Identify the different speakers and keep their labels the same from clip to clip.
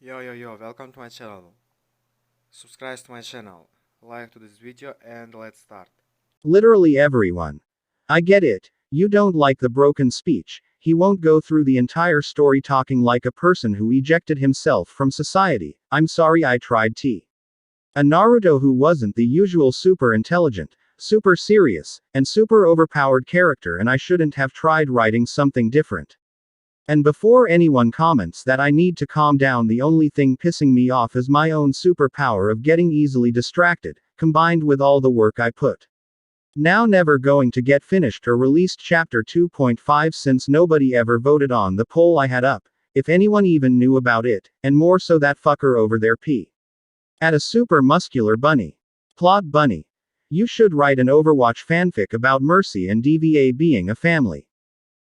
Speaker 1: Yo, welcome to my channel. Subscribe to my channel, like to this video, and let's start.
Speaker 2: Literally everyone. I get it. You don't like the broken speech. He won't go through the entire story talking like a person who ejected himself from society. I'm sorry I tried T. A Naruto who wasn't the usual super intelligent, super serious, and super overpowered character, and I shouldn't have tried writing something different. And before anyone comments that I need to calm down, the only thing pissing me off is my own superpower of getting easily distracted, combined with all the work I put. Now never going to get finished or released chapter 2.5 since nobody ever voted on the poll I had up, if anyone even knew about it, and more so that fucker over there P. At a super muscular bunny. Plot bunny. You should write an Overwatch fanfic about Mercy and DVA being a family.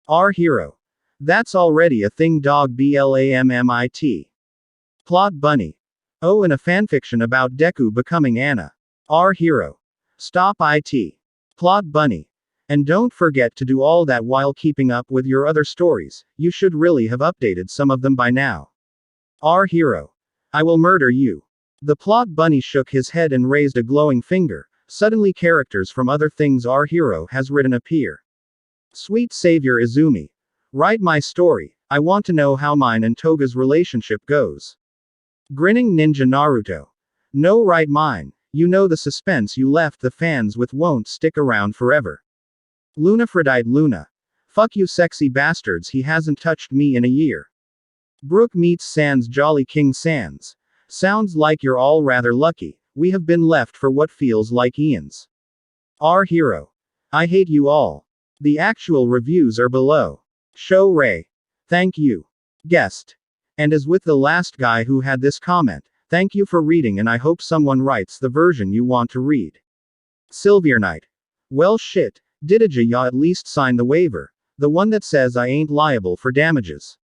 Speaker 2: Our hero. That's already a thing dog BLAMMIT. Plot bunny. Oh, and a fanfiction about Deku becoming Anna. Our hero. Stop it. Plot bunny. And don't forget to do all that while keeping up with your other stories, you should really have updated some of them by now. Our hero. I will murder you. The plot bunny shook his head and raised a glowing finger. Suddenly characters from other things our hero has written appear. Sweet savior Izumi. Write my story. I want to know how mine and Toga's relationship goes. Grinning Ninja Naruto. No, write mine. You know the suspense you left the fans with won't stick around forever. Lunaphrodite Luna. Fuck you sexy bastards, he hasn't touched me in a year. Brook meets Sans Jolly King Sans. Sounds like you're all rather lucky. We have been left for what feels like eons. Our hero. I hate you all. The actual reviews are below. Show Ray. Thank you. Guest. And as with the last guy who had this comment, thank you for reading and I hope someone writes the version you want to read. Sylvier Knight. Well shit, didja ya at least sign the waiver? The one that says I ain't liable for damages.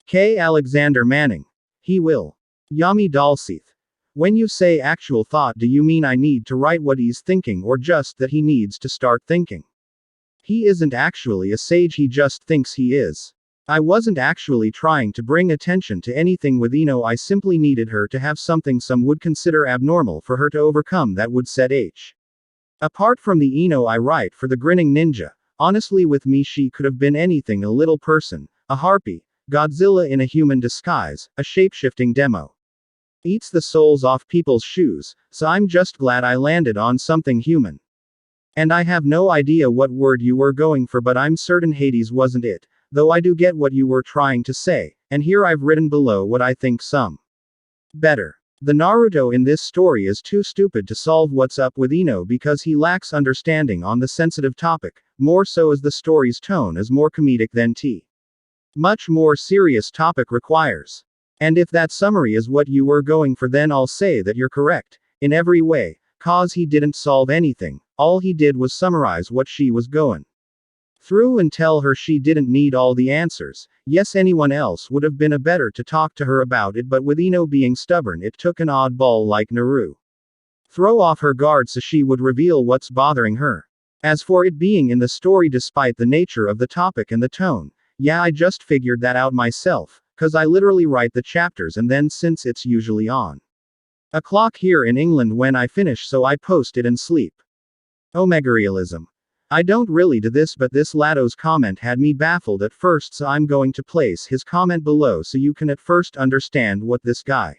Speaker 2: K. Alexander Manning. He will. Yami Dalseith. When you say actual thought, do you mean I need to write what he's thinking or just that he needs to start thinking? He isn't actually a sage, he just thinks he is. I wasn't actually trying to bring attention to anything with Ino, I simply needed her to have something some would consider abnormal for her to overcome that would set H. Apart from the Ino I write for the Grinning Ninja, honestly with me she could have been anything, a little person, a harpy, Godzilla in a human disguise, a shapeshifting demo. Eats the soles off people's shoes, so I'm just glad I landed on something human. And I have no idea what word you were going for, but I'm certain Hades wasn't it, though I do get what you were trying to say, and here I've written below what I think some. Better. The Naruto in this story is too stupid to solve what's up with Ino because he lacks understanding on the sensitive topic, more so as the story's tone is more comedic than T. Much more serious topic requires. And if that summary is what you were going for, then I'll say that you're correct, in every way, cause he didn't solve anything. All he did was summarize what she was going through and tell her she didn't need all the answers. Yes, anyone else would have been a better to talk to her about it, but with Ino being stubborn, it took an oddball like Naru. Throw off her guard so she would reveal what's bothering her. As for it being in the story despite the nature of the topic and the tone, yeah, I just figured that out myself, cause I literally write the chapters and then since it's usually on o'clock here in England when I finish, so I post it and sleep. Omega realism. I don't really do this, but this Lado's comment had me baffled at first, so I'm going to place his comment below so you can at first understand what this guy.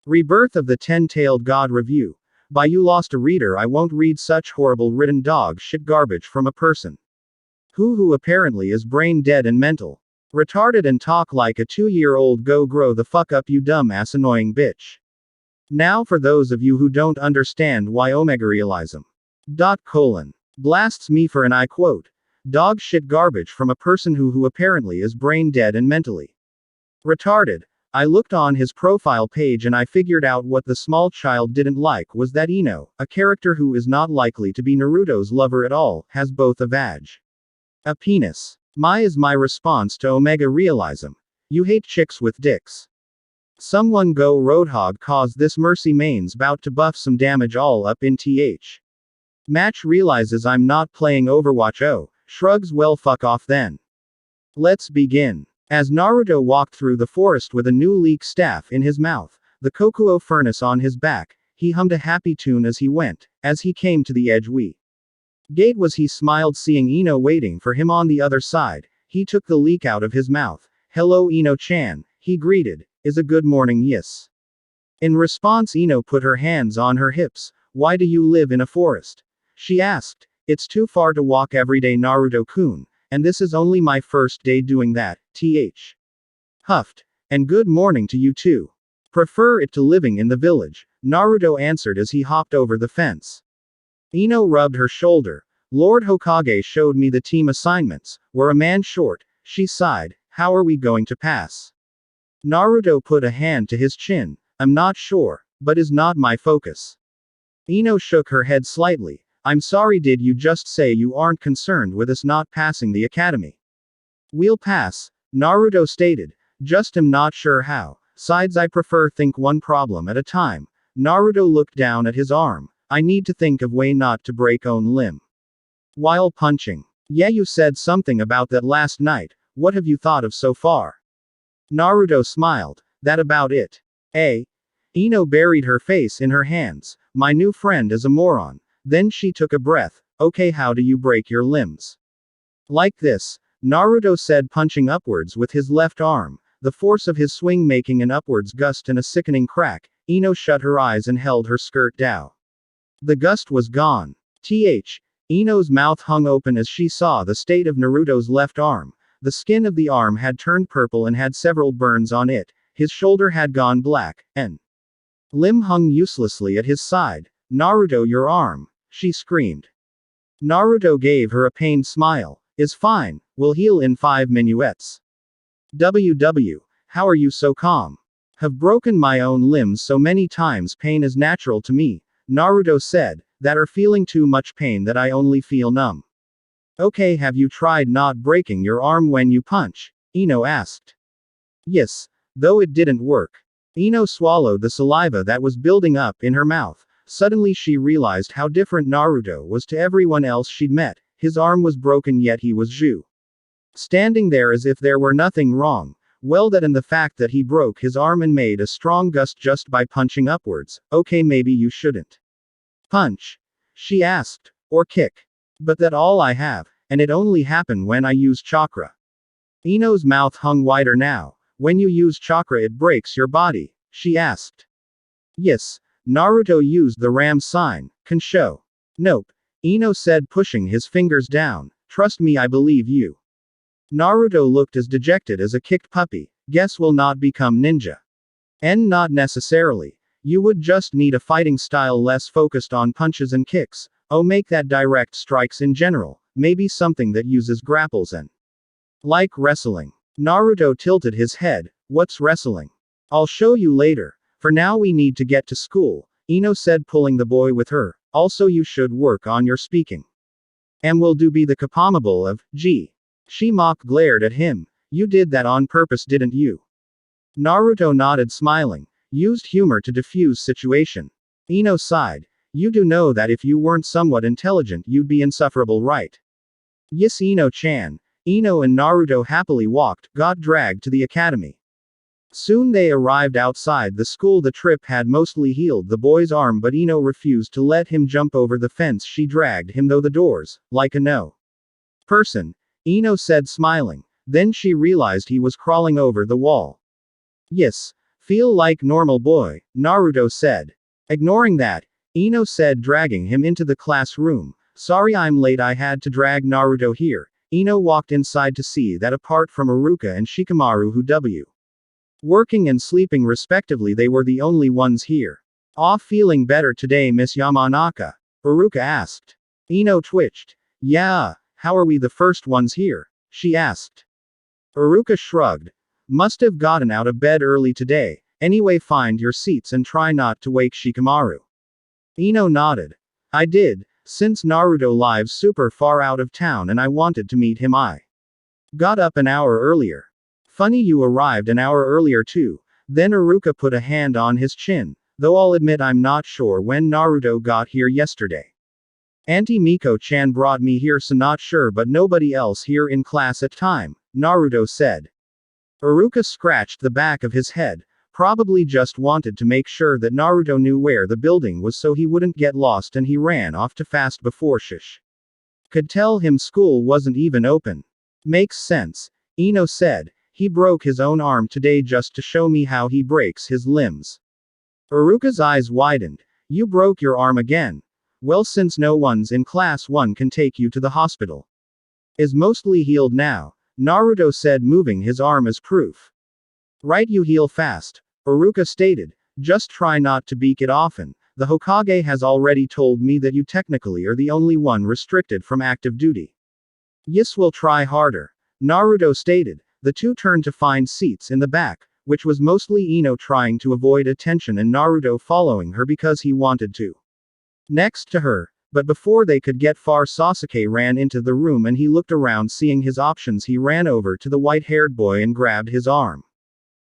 Speaker 2: Rebirth of the Ten-Tailed God review. By you lost a reader, I won't read such horrible written dog shit garbage from a person who apparently is brain dead and mental retarded and talk like a 2-year-old. Go grow the fuck up, you dumb ass annoying bitch. Now for those of you who don't understand why Omega realism. Blasts me for an I quote. Dog shit garbage from a person who apparently is brain dead and mentally retarded. I looked on his profile page and I figured out what the small child didn't like was that Ino, a character who is not likely to be Naruto's lover at all, has both a vag, a penis. Is my response to Omega realism. You hate chicks with dicks. Someone go Roadhog, cause this Mercy main's bout to buff some damage all up in th. Match realizes I'm not playing Overwatch. Oh, shrugs, well fuck off then. Let's begin. As Naruto walked through the forest with a new leek staff in his mouth, the Kokuo furnace on his back, he hummed a happy tune as he went. As he came to the edge gate was he smiled seeing Ino waiting for him on the other side. He took the leek out of his mouth. "Hello Ino-chan," he greeted. "Is a good morning, yes?" In response Ino put her hands on her hips. "Why do you live in a forest?" she asked. "It's too far to walk every day Naruto-kun, and this is only my first day doing that, huffed. "And good morning to you too. Prefer it to living in the village," Naruto answered as he hopped over the fence. Ino rubbed her shoulder. "Lord Hokage showed me the team assignments. We're a man short," she sighed. "How are we going to pass?" Naruto put a hand to his chin. "I'm not sure, but is not my focus." Ino shook her head slightly. "I'm sorry, did you just say you aren't concerned with us not passing the academy?" "We'll pass," Naruto stated. "Just am not sure how. Sides I prefer think one problem at a time." Naruto looked down at his arm. "I need to think of way not to break own limb while punching." "Yeah, you said something about that last night. What have you thought of so far?" Naruto smiled. "That about it." Ino buried her face in her hands. "My new friend is a moron." Then she took a breath. "Okay, how do you break your limbs?" "Like this," Naruto said, punching upwards with his left arm, the force of his swing making an upwards gust and a sickening crack. Ino shut her eyes and held her skirt down. The gust was gone. Ino's mouth hung open as she saw the state of Naruto's left arm. The skin of the arm had turned purple and had several burns on it. His shoulder had gone black, and limb hung uselessly at his side. "Naruto, your arm!" she screamed. Naruto gave her a pained smile. "Is fine, will heal in 5 minuets. How are you so calm?" "Have broken my own limbs so many times, pain is natural to me," Naruto said. "That are feeling too much pain that I only feel numb." "Okay, have you tried not breaking your arm when you punch?" Ino asked. "Yes, though it didn't work." Ino swallowed the saliva that was building up in her mouth. Suddenly she realized how different Naruto was to everyone else she'd met. His arm was broken yet he was standing there as if there were nothing wrong. Well, that and the fact that he broke his arm and made a strong gust just by punching upwards. "Okay, maybe you shouldn't punch?" she asked. "Or kick?" "But that all I have, and it only happen when I use chakra." Ino's mouth hung wider now. "When you use chakra it breaks your body?" she asked. "Yes." Naruto used the ram sign. "Kensho." "Nope," Ino said, pushing his fingers down. "Trust me, I believe you." Naruto looked as dejected as a kicked puppy. "Guess we'll not become ninja." Not necessarily. You would just need a fighting style less focused on punches and kicks. Oh, make that direct strikes in general. Maybe something that uses grapples and like wrestling. Naruto tilted his head. "What's wrestling?" "I'll show you later. For now we need to get to school," Ino said, pulling the boy with her. "Also you should work on your speaking. Will do be the capable of, gee." She glared at him. "You did that on purpose, didn't you?" Naruto nodded, smiling. "Used humor to diffuse situation." Ino sighed. "You do know that if you weren't somewhat intelligent you'd be insufferable, right?" "Yes, Ino-chan." Ino and Naruto happily got dragged to the academy. Soon they arrived outside the school. The trip had mostly healed the boy's arm, but Ino refused to let him jump over the fence. She dragged him through the doors, like a no person, Ino said, smiling. Then she realized he was crawling over the wall. "Yes. Feel like normal boy," Naruto said. Ignoring that, Ino said, dragging him into the classroom. "Sorry I'm late, I had to drag Naruto here." Ino walked inside to see that apart from Iruka and Shikamaru who working and sleeping respectively, they were the only ones here. Feeling better today, Miss Yamanaka?" Iruka asked. Ino twitched. "Yeah, how are we the first ones here?" she asked. Iruka shrugged. "Must have gotten out of bed early today. Anyway, find your seats and try not to wake Shikamaru." Ino nodded. "I did, since Naruto lives super far out of town and I wanted to meet him. I got up an hour earlier." "Funny you arrived an hour earlier too." Then Iruka put a hand on his chin. "Though I'll admit I'm not sure when Naruto got here yesterday. Auntie Miko-chan brought me here, so not sure, but nobody else here in class at time," Naruto said. Iruka scratched the back of his head, probably just wanted to make sure that Naruto knew where the building was so he wouldn't get lost, and he ran off too fast before Shish could tell him school wasn't even open. Makes sense, Ino said. He broke his own arm today just to show me how he breaks his limbs. Iruka's eyes widened. You broke your arm again. Well, since no one's in class, one can take you to the hospital. Is mostly healed now, Naruto said, moving his arm as proof. Right, you heal fast, Iruka stated. Just try not to beak it often. The Hokage has already told me that you technically are the only one restricted from active duty. Yes, will try harder, Naruto stated. The two turned to find seats in the back, which was mostly Ino trying to avoid attention and Naruto following her because he wanted to. Next to her, but before they could get far, Sasuke ran into the room and he looked around. Seeing his options, he ran over to the white-haired boy and grabbed his arm.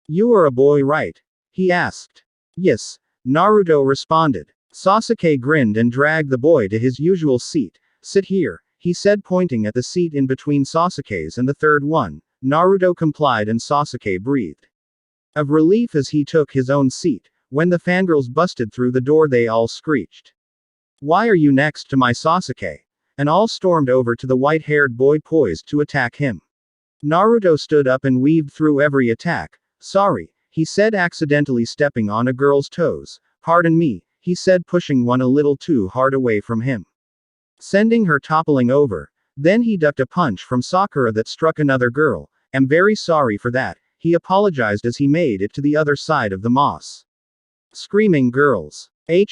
Speaker 2: You are a boy, right? He asked. Yes, Naruto responded. Sasuke grinned and dragged the boy to his usual seat. Sit here, he said, pointing at the seat in between Sasuke's and the third one. Naruto complied and Sasuke breathed of relief as he took his own seat. When the fangirls busted through the door, they all screeched, "Why are you next to my Sasuke?" and all stormed over to the white-haired boy poised to attack him. Naruto stood up and weaved through every attack. Sorry, he said, accidentally stepping on a girl's toes. Pardon me, he said, pushing one a little too hard away from him, sending her toppling over. Then he ducked a punch from Sakura that struck another girl. Am very sorry for that, he apologized as he made it to the other side of the moss. Screaming girls. Hey!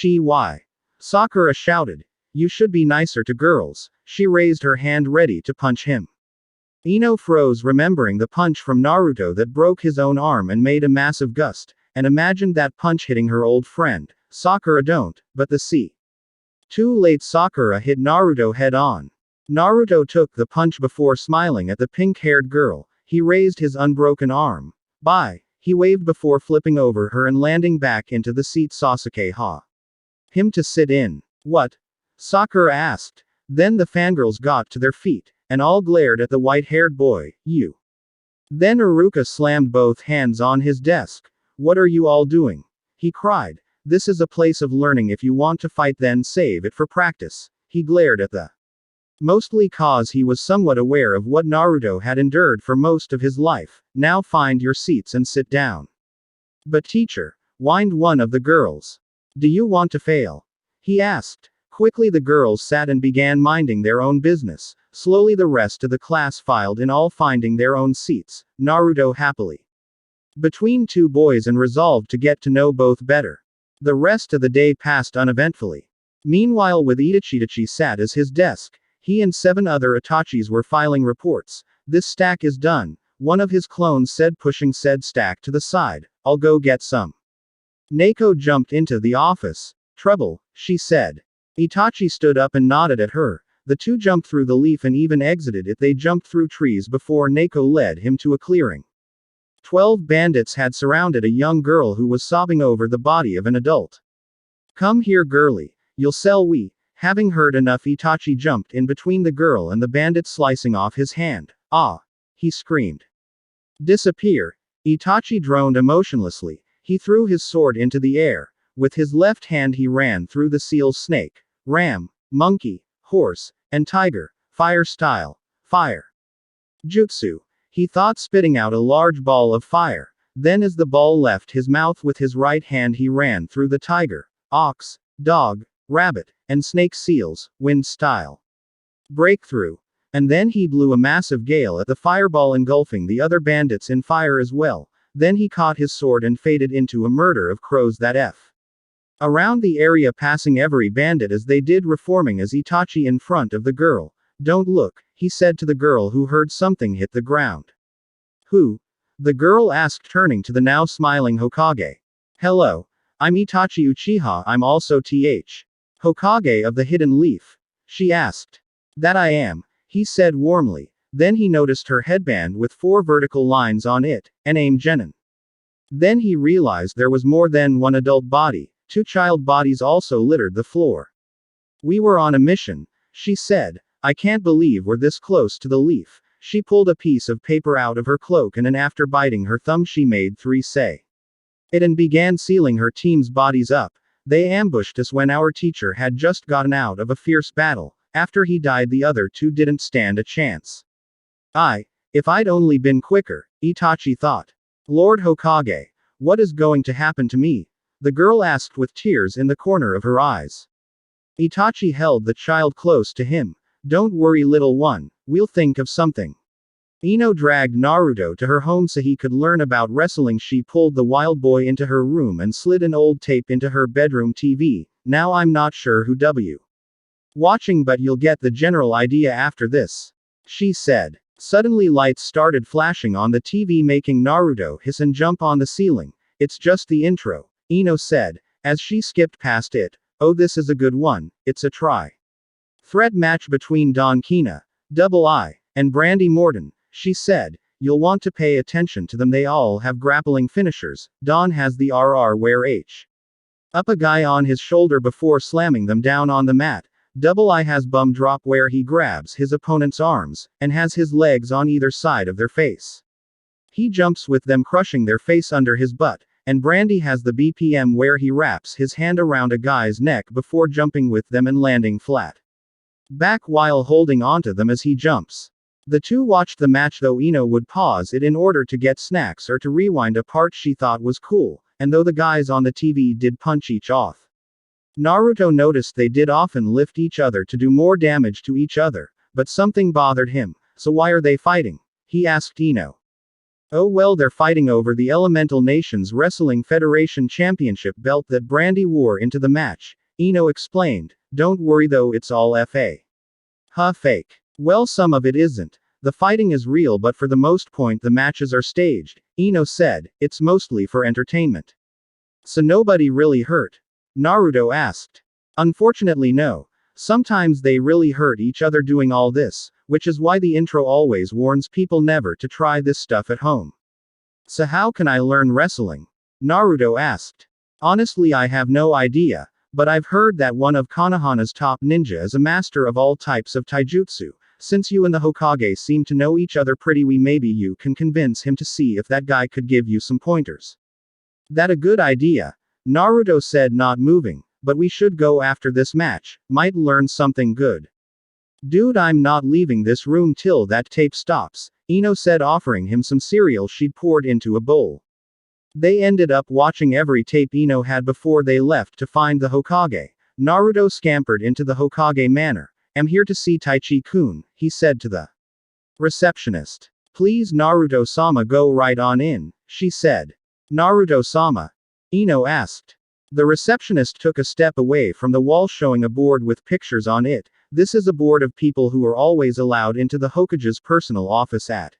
Speaker 2: Sakura shouted. You should be nicer to girls. She raised her hand ready to punch him. Ino froze, remembering the punch from Naruto that broke his own arm and made a massive gust, and imagined that punch hitting her old friend. Sakura don't, but the sea. Too late, Sakura hit Naruto head on. Naruto took the punch before smiling at the pink-haired girl. He raised his unbroken arm. Bye, he waved before flipping over her and landing back into the seat Sasuke him to sit in. What? Sakura asked. Then the fangirls got to their feet, and all glared at the white-haired boy. You. Then Iruka slammed both hands on his desk. What are you all doing? He cried. This is a place of learning. If you want to fight, then save it for practice. He glared at the mostly cause he was somewhat aware of what Naruto had endured for most of his life. Now find your seats and sit down. But teacher, whined one of the girls. Do you want to fail? He asked. Quickly the girls sat and began minding their own business. Slowly the rest of the class filed in, all finding their own seats, Naruto happily between two boys and resolved to get to know both better. The rest of the day passed uneventfully. Meanwhile, with Itachi sat at his desk, he and 7 other Itachis were filing reports. This stack is done, one of his clones said, pushing said stack to the side. I'll go get some. Neko jumped into the office. Trouble, she said. Itachi stood up and nodded at her. The two jumped through the leaf and even exited it. They jumped through trees before Neko led him to a clearing. 12 bandits had surrounded a young girl who was sobbing over the body of an adult. Come here, girlie. You'll sell we. Having heard enough, Itachi jumped in between the girl and the bandit, slicing off his hand. Ah! He screamed. Disappear. Itachi droned emotionlessly. He threw his sword into the air. With his left hand he ran through the seal's snake, ram, monkey, horse, and tiger. Fire style. Fire. Jutsu. He thought, spitting out a large ball of fire. Then as the ball left his mouth with his right hand, he ran through the tiger, ox, dog, rabbit, and snake seals, wind style. Breakthrough. And then he blew a massive gale at the fireball, engulfing the other bandits in fire as well. Then he caught his sword and faded into a murder of crows that f. around the area, passing every bandit as they did, reforming as Itachi in front of the girl. Don't look, he said to the girl, who heard something hit the ground. Who? The girl asked, turning to the now smiling Hokage. Hello. I'm Itachi Uchiha. I'm also Th. Hokage of the Hidden Leaf. She asked. That I am, he said warmly. Then he noticed her headband with 4 vertical lines on it, and aim genin. Then he realized there was more than one adult body. 2 child bodies also littered the floor. We were on a mission, she said. I can't believe we're this close to the leaf. She pulled a piece of paper out of her cloak and after biting her thumb she made 3 say it and began sealing her team's bodies up. They ambushed us when our teacher had just gotten out of a fierce battle. After he died the other 2 didn't stand a chance. If I'd only been quicker, Itachi thought. Lord Hokage, what is going to happen to me? The girl asked with tears in the corner of her eyes. Itachi held the child close to him. Don't worry little one, we'll think of something. Ino dragged Naruto to her home so he could learn about wrestling. She pulled the wild boy into her room and slid an old tape into her bedroom TV. Now I'm not sure who W. Watching, but you'll get the general idea after this, she said. Suddenly lights started flashing on the TV making Naruto hiss and jump on the ceiling. It's just the intro, Ino said, as she skipped past it. Oh, this is a good one, it's a try. Threat match between Don Kina, Double I, and Brandy Morton, she said. You'll want to pay attention to them, they all have grappling finishers. Don has the RR where H up a guy on his shoulder before slamming them down on the mat. Double I has bum drop where he grabs his opponent's arms, and has his legs on either side of their face. He jumps with them crushing their face under his butt, and Brandy has the BPM where he wraps his hand around a guy's neck before jumping with them and landing flat back while holding onto them as he jumps. The 2 watched the match though Ino would pause it in order to get snacks or to rewind a part she thought was cool, and though the guys on the TV did punch each off. Naruto noticed they did often lift each other to do more damage to each other, but something bothered him. So why are they fighting? He asked Ino. Oh well, they're fighting over the Elemental Nations Wrestling Federation Championship belt that Brandy wore into the match, Ino explained. Don't worry though, it's all FA. Fake. Well, some of it isn't. The fighting is real, but for the most point the matches are staged, Ino said. It's mostly for entertainment. So nobody really hurt? Naruto asked. Unfortunately no. Sometimes they really hurt each other doing all this, which is why the intro always warns people never to try this stuff at home. So how can I learn wrestling? Naruto asked. Honestly, I have no idea, but I've heard that one of Konohana's top ninja is a master of all types of taijutsu. Since you and the Hokage seem to know each other pretty well, maybe you can convince him to see if that guy could give you some pointers. That a good idea? Naruto said, not moving. But we should go after this match, might learn something good. Dude, I'm not leaving this room till that tape stops, Ino said, offering him some cereal she'd poured into a bowl. They ended up watching every tape Ino had before they left to find the Hokage. Naruto scampered into the Hokage manor. I'm here to see Taichi-kun, he said to the receptionist. Please Naruto-sama, go right on in, she said. Naruto-sama? Ino asked. The receptionist took a step away from the wall, showing a board with pictures on it. This is a board of people who are always allowed into the Hokage's personal office at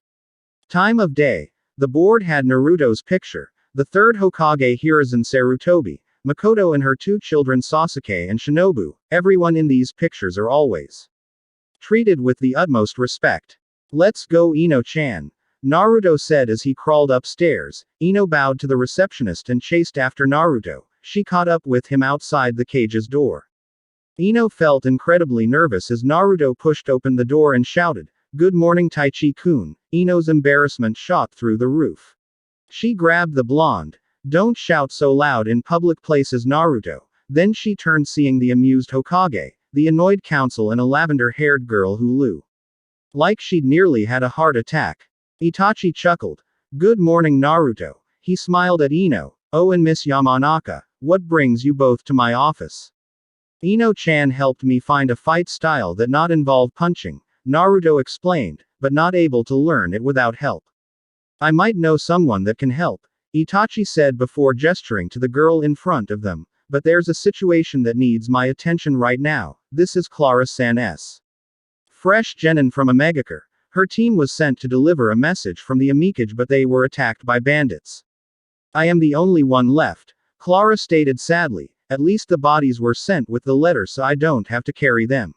Speaker 2: time of day. The board had Naruto's picture, the third Hokage Hiruzen Sarutobi, Makoto and her 2 children Sasuke and Shinobu. Everyone in these pictures are always treated with the utmost respect. Let's go, Ino-chan, Naruto said as he crawled upstairs. Ino bowed to the receptionist and chased after Naruto. She caught up with him outside the cage's door. Ino felt incredibly nervous as Naruto pushed open the door and shouted, "Good morning, Taichi-kun." Ino's embarrassment shot through the roof. She grabbed the blonde. "Don't shout so loud in public places, Naruto." Then she turned, seeing the amused Hokage, the annoyed council, and a lavender-haired girl who looked like she'd nearly had a heart attack. Itachi chuckled. "Good morning, Naruto." He smiled at Ino. "Oh, and Miss Yamanaka, what brings you both to my office?" "Ino-chan helped me find a fight style that not involve punching," Naruto explained, "but not able to learn it without help. I might know someone that can help," Itachi said before gesturing to the girl in front of them. "But there's a situation that needs my attention right now. This is Clara-san's fresh genin from Amegakure. Her team was sent to deliver a message from the Amikage, but they were attacked by bandits. I am the only one left," Clara stated sadly. "At least the bodies were sent with the letter so I don't have to carry them."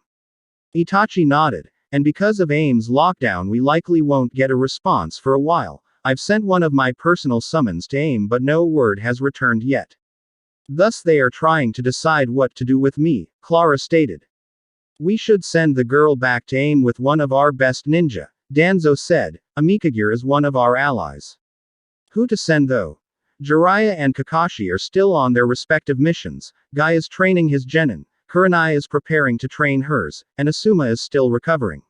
Speaker 2: Itachi nodded. "And because of AIM's lockdown we likely won't get a response for a while. I've sent one of my personal summons to AIM but no word has returned yet. Thus they are trying to decide what to do with me," Clara stated. "We should send the girl back to AIM with one of our best ninja," Danzo said, Amikagure is one of our allies. Who to send though? Jiraiya and Kakashi are still on their respective missions, Guy is training his genin, Kurenai is preparing to train hers, and Asuma is still recovering.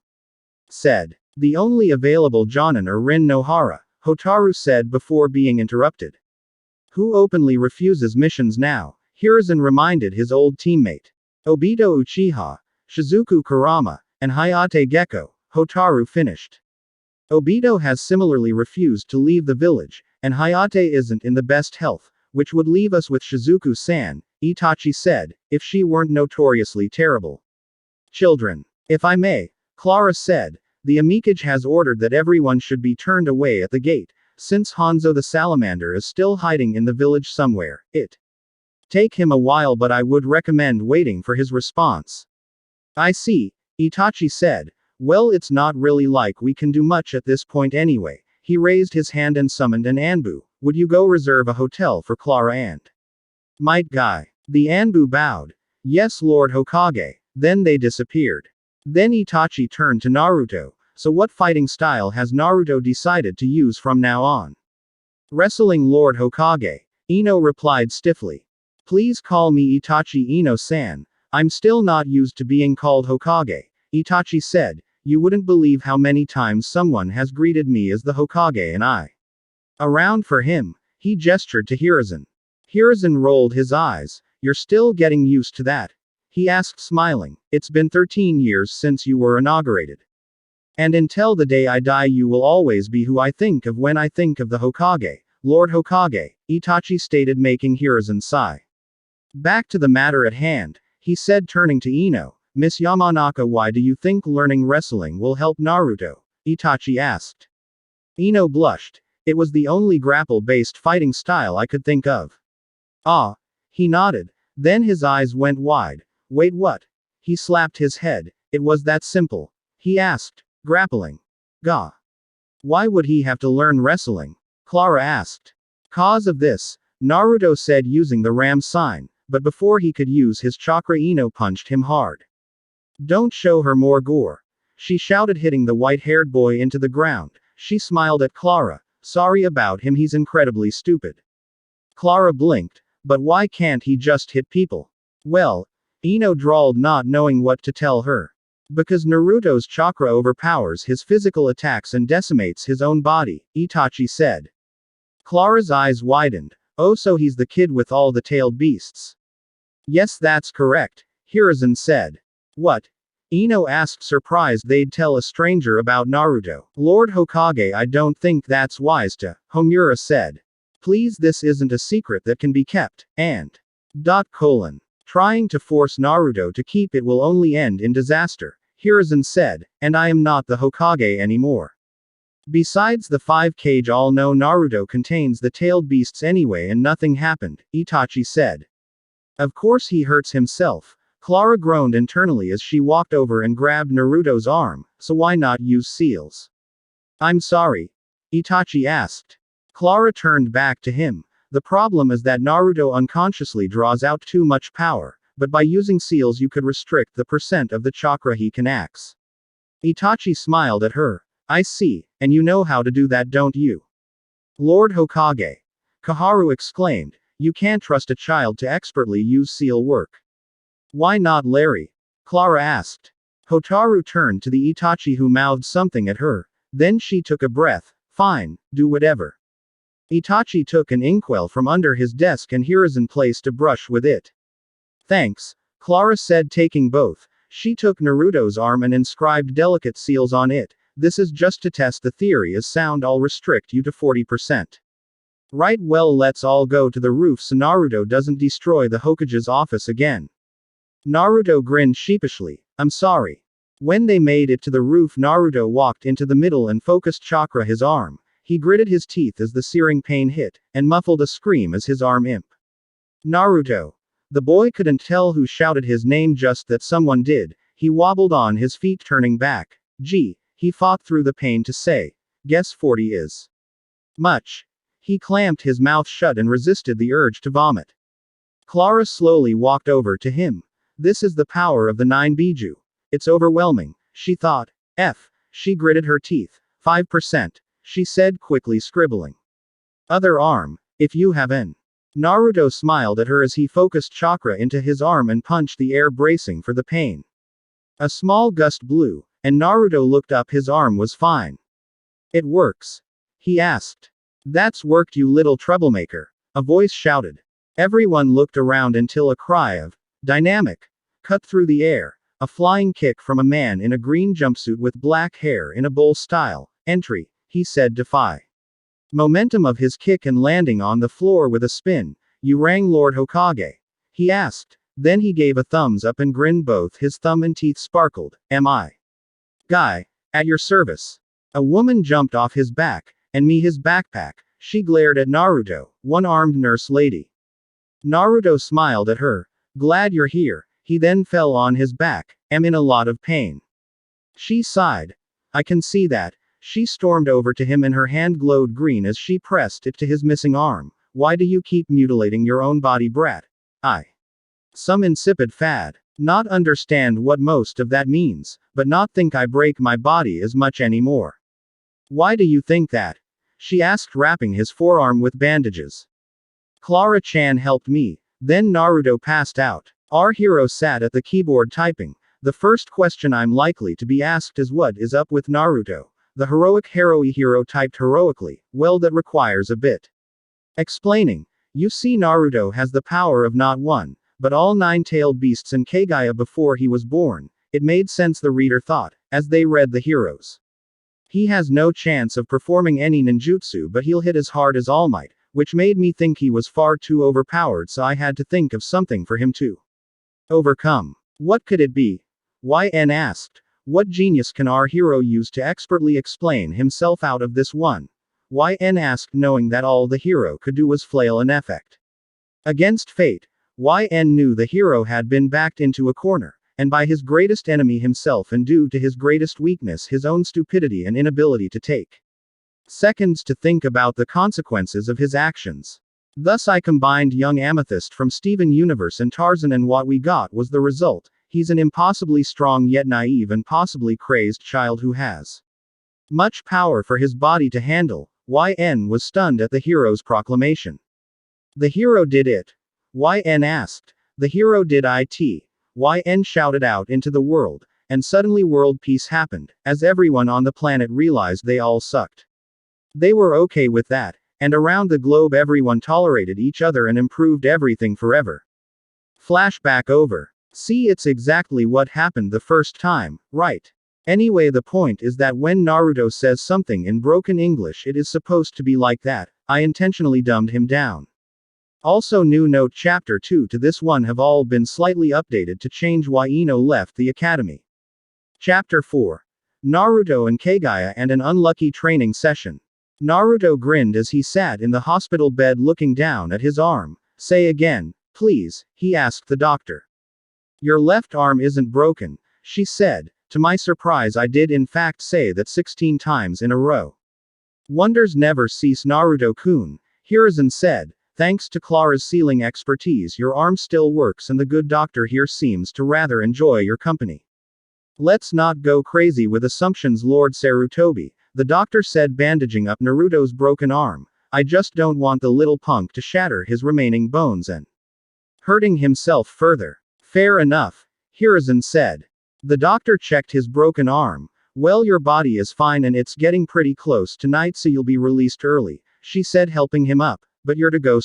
Speaker 2: Said. The only available Jonin are Rin Nohara, Hotaru said before being interrupted. Who openly refuses missions now? Hiruzen reminded his old teammate. Obito Uchiha, Shizuku Kurama, and Hayate Gecko, Hotaru finished. Obito has similarly refused to leave the village, and Hayate isn't in the best health, which would leave us with Shizuku-san, Itachi said, if she weren't notoriously terrible. Children. If I may, Clara said, the Amikage has ordered that everyone should be turned away at the gate, since Hanzo the Salamander is still hiding in the village somewhere. It take him a while, but I would recommend waiting for his response. I see, Itachi said. Well, it's not really like we can do much at this point anyway. He raised his hand and summoned an Anbu. Would you go reserve a hotel for Clara and Might Guy? The Anbu bowed. Yes, Lord Hokage. Then they disappeared. Then Itachi turned to Naruto. So what fighting style has Naruto decided to use from now on? Wrestling, Lord Hokage. Ino replied stiffly. Please call me Itachi Ino-san. I'm still not used to being called Hokage. Itachi said, you wouldn't believe how many times someone has greeted me as the Hokage and I. Around for him. He gestured to Hiruzen. Hiruzen rolled his eyes. You're still getting used to that? He asked smiling. It's been 13 years since you were inaugurated. And until the day I die you will always be who I think of when I think of the Hokage. Lord Hokage, Itachi stated, making Hiruzen sigh. Back to the matter at hand, he said, turning to Ino. Miss Yamanaka, why do you think learning wrestling will help Naruto? Itachi asked. Ino blushed. It was the only grapple-based fighting style I could think of. Ah. He nodded. Then his eyes went wide. Wait, what? He slapped his head. It was that simple. He asked. Grappling. Gah. Why would he have to learn wrestling? Clara asked. Cause of this, Naruto said, using the ram sign, but before he could use his chakra, Ino punched him hard. Don't show her more gore. She shouted, hitting the white-haired boy into the ground. She smiled at Clara. Sorry about him, he's incredibly stupid. Clara blinked. But why can't he just hit people? Well, Ino drawled, not knowing what to tell her. Because Naruto's chakra overpowers his physical attacks and decimates his own body, Itachi said. Clara's eyes widened. Oh, so he's the kid with all the tailed beasts. Yes, that's correct, Hiruzen said. What? Ino asked, surprised they'd tell a stranger about Naruto. Lord Hokage, I don't think that's wise to, Homura said. Please, this isn't a secret that can be kept, and trying to force Naruto to keep it will only end in disaster, Hiruzen said, and I am not the Hokage anymore. Besides, the 5 cage all know Naruto contains the tailed beasts anyway and nothing happened, Itachi said. Of course he hurts himself. Clara groaned internally as she walked over and grabbed Naruto's arm, so why not use seals? I'm sorry. Itachi asked. Clara turned back to him. The problem is that Naruto unconsciously draws out too much power, but by using seals you could restrict the percent of the chakra he can access. Itachi smiled at her. I see, and you know how to do that, don't you? Lord Hokage. Kaharu exclaimed. You can't trust a child to expertly use seal work. Why not Larry? Clara asked. Hotaru turned to the Itachi, who mouthed something at her. Then she took a breath. Fine, do whatever. Itachi took an inkwell from under his desk and Hiruzen placed a brush with it. Thanks, Clara said, taking both. She took Naruto's arm and inscribed delicate seals on it. This is just to test the theory as sound. I'll restrict you to 40%. Right, well, let's all go to the roof so Naruto doesn't destroy the Hokage's office again. Naruto grinned sheepishly. I'm sorry. When they made it to the roof, Naruto walked into the middle and focused chakra his arm. He gritted his teeth as the searing pain hit, and muffled a scream as his arm imp. Naruto. The boy couldn't tell who shouted his name, just that someone did. He wobbled on his feet, turning back. Gee, he fought through the pain to say. Guess 40 is much. He clamped his mouth shut and resisted the urge to vomit. Clara slowly walked over to him. This is the power of the 9 Biju. It's overwhelming, she thought. She gritted her teeth. 5%, she said quickly, scribbling. Other arm, if you have an. Naruto smiled at her as he focused chakra into his arm and punched the air, bracing for the pain. A small gust blew, and Naruto looked up. His arm was fine. It works? He asked. That's worked, you little troublemaker, a voice shouted. Everyone looked around until a cry of dynamic cut through the air. A flying kick from a man in a green jumpsuit with black hair in a bowl style entry, he said, defy momentum of his kick and landing on the floor with a spin. You rang Lord Hokage? He asked. Then he gave a thumbs up and grinned. Both his thumb and teeth sparkled. Am I? Guy, at your service. A woman jumped off his back, and me his backpack. She glared at Naruto, one-armed nurse lady. Naruto smiled at her. Glad you're here. He then fell on his back. Am in a lot of pain. She sighed. I can see that. She stormed over to him and her hand glowed green as she pressed it to his missing arm. Why do you keep mutilating your own body, brat? Some insipid fad. Not understand what most of that means, but not think I break my body as much anymore. Why do you think that? She asked, wrapping his forearm with bandages. Clara-chan helped me. Then Naruto passed out. Our hero sat at the keyboard typing. The first question I'm likely to be asked is what is up with Naruto? The heroic hero typed heroically. Well, that requires a bit explaining. You see, Naruto has the power of not one, but all 9-tailed beasts and Kaguya before he was born. It made sense, the reader thought, as they read the heroes. He has no chance of performing any ninjutsu, but he'll hit as hard as All Might, which made me think he was far too overpowered, so I had to think of something for him to overcome. What could it be? YN asked. What genius can our hero use to expertly explain himself out of this one? YN asked, knowing that all the hero could do was flail an effect. Against fate, YN knew the hero had been backed into a corner, and by his greatest enemy himself, and due to his greatest weakness, his own stupidity and inability to take seconds to think about the consequences of his actions. Thus I combined young Amethyst from Steven Universe and Tarzan, and what we got was the result. He's an impossibly strong yet naive and possibly crazed child who has much power for his body to handle. YN was stunned at the hero's proclamation. The hero did it? YN asked. The hero did it. YN shouted out into the world, and suddenly world peace happened, as everyone on the planet realized they all sucked. They were okay with that, and around the globe everyone tolerated each other and improved everything forever. Flashback over. See, it's exactly what happened the first time, right? Anyway, the point is that when Naruto says something in broken English, it is supposed to be like that. I intentionally dumbed him down. Also, new note: chapter 2 to this one have all been slightly updated to change why Ino left the academy. Chapter 4. Naruto and Kaguya and an unlucky training session. Naruto grinned as he sat in the hospital bed looking down at his arm. Say again, please, he asked the doctor. Your left arm isn't broken, she said. To my surprise, I did in fact say that 16 times in a row. Wonders never cease, Naruto-kun, Hiruzen said. Thanks to Clara's sealing expertise, your arm still works, and the good doctor here seems to rather enjoy your company. Let's not go crazy with assumptions, Lord Sarutobi, the doctor said, bandaging up Naruto's broken arm. I just don't want the little punk to shatter his remaining bones and hurting himself further. Fair enough, Hiruzen said. The doctor checked his broken arm. Well, your body is fine and it's getting pretty close to night, so you'll be released early, she said, helping him up. But you're to go